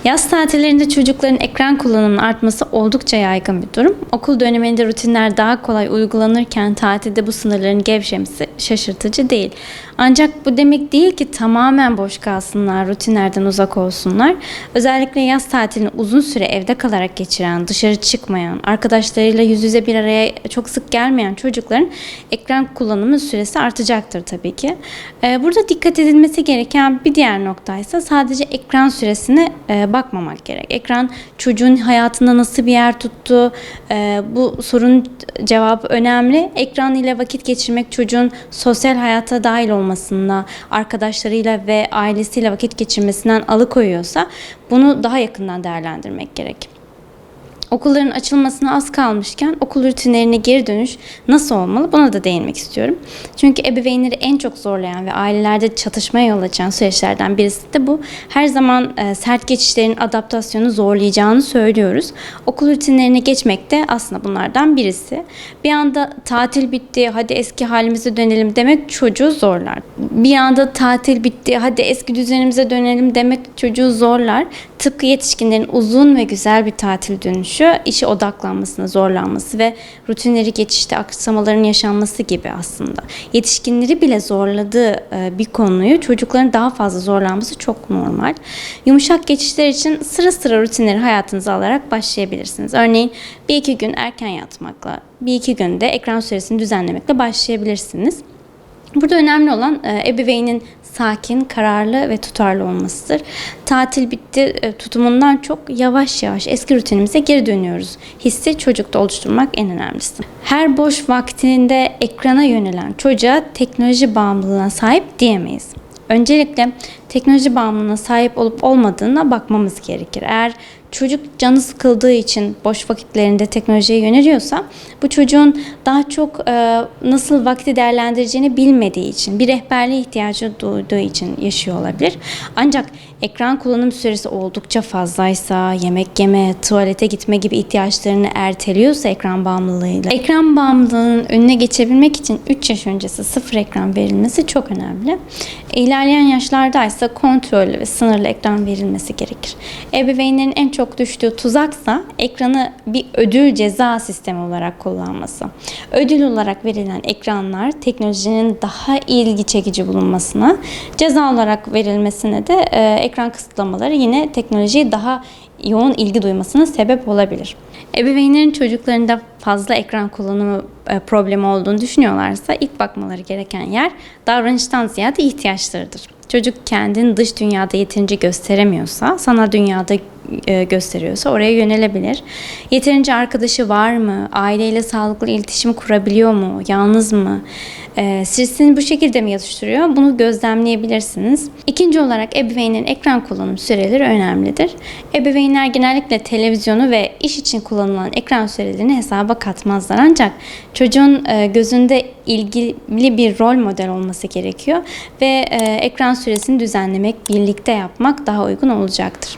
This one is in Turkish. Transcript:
Yaz tatillerinde çocukların ekran kullanımının artması oldukça yaygın bir durum. Okul döneminde rutinler daha kolay uygulanırken tatilde bu sınırların gevşemesi şaşırtıcı değil. Ancak bu demek değil ki tamamen boş kalsınlar, rutinlerden uzak olsunlar. Özellikle yaz tatilini uzun süre evde kalarak geçiren, dışarı çıkmayan, arkadaşlarıyla yüz yüze bir araya çok sık gelmeyen çocukların ekran kullanımı süresi artacaktır tabii ki. Burada dikkat edilmesi gereken bir diğer nokta ise sadece ekran süresine bakmamak gerek. Ekran çocuğun hayatında nasıl bir yer tuttu? Bu sorunun cevabı önemli. Ekran ile vakit geçirmek çocuğun sosyal hayata dahil olmasına, arkadaşlarıyla ve ailesiyle vakit geçirmesinden alıkoyuyorsa bunu daha yakından değerlendirmek gerek. Okulların açılmasına az kalmışken okul rutinlerine geri dönüş nasıl olmalı? Buna da değinmek istiyorum. Çünkü ebeveynleri en çok zorlayan ve ailelerde çatışmaya yol açan süreçlerden birisi de bu. Her zaman sert geçişlerin adaptasyonu zorlayacağını söylüyoruz. Okul rutinlerine geçmek de aslında bunlardan birisi. Bir anda tatil bitti, hadi eski halimize dönelim demek çocuğu zorlar. Bir anda tatil bitti, hadi eski düzenimize dönelim demek çocuğu zorlar. Tıpkı yetişkinlerin uzun ve güzel bir tatil dönüşü işe odaklanmasına zorlanması ve rutinleri geçişte aksamaların yaşanması gibi aslında. Yetişkinleri bile zorladığı bir konuyu çocukların daha fazla zorlanması çok normal. Yumuşak geçişler için sıra sıra rutinleri hayatınıza alarak başlayabilirsiniz. Örneğin 1-2 gün erken yatmakla, 1-2 günde ekran süresini düzenlemekle başlayabilirsiniz. Burada önemli olan ebeveynin sakin, kararlı ve tutarlı olmasıdır. Tatil bitti tutumundan çok yavaş yavaş eski rutinimize geri dönüyoruz. Hissi çocukta oluşturmak en önemlisi. Her boş vaktinde ekrana yönelen çocuğa teknoloji bağımlılığına sahip diyemeyiz. Öncelikle teknoloji bağımlılığına sahip olup olmadığına bakmamız gerekir. Eğer çocuk canı sıkıldığı için boş vakitlerinde teknolojiye yöneliyorsa bu çocuğun daha çok nasıl vakti değerlendireceğini bilmediği için, bir rehberliğe ihtiyacı duyduğu için yaşıyor olabilir. Ancak ekran kullanım süresi oldukça fazlaysa, yemek yeme, tuvalete gitme gibi ihtiyaçlarını erteliyorsa ekran bağımlılığıyla, ekran bağımlılığının önüne geçebilmek için 3 yaş öncesi sıfır ekran verilmesi çok önemli. İlerleyen yaşlardaysa kontrollü ve sınırlı ekran verilmesi gerekir. Ebeveynlerin en çok düştüğü tuzaksa ekranı bir ödül ceza sistemi olarak kullanması. Ödül olarak verilen ekranlar teknolojinin daha ilgi çekici bulunmasına, ceza olarak verilmesine de ekran kısıtlamaları yine teknolojiye daha yoğun ilgi duymasına sebep olabilir. Ebeveynlerin çocuklarında fazla ekran kullanımı problemi olduğunu düşünüyorlarsa ilk bakmaları gereken yer davranıştan ziyade ihtiyaçlarıdır. Çocuk kendini dış dünyada yeterince gösteremiyorsa, sanal dünyada gösteriyorsa oraya yönelebilir. Yeterince arkadaşı var mı? Aileyle sağlıklı iletişim kurabiliyor mu? Yalnız mı? Stresini bu şekilde mi yatıştırıyor? Bunu gözlemleyebilirsiniz. İkinci olarak ebeveynin ekran kullanım süreleri önemlidir. Ebeveynler genellikle televizyonu ve iş için kullanılan ekran sürelerini hesaba katmazlar. Ancak çocuğun gözünde ilgili bir rol model olması gerekiyor ve ekran süresini düzenlemek, birlikte yapmak daha uygun olacaktır.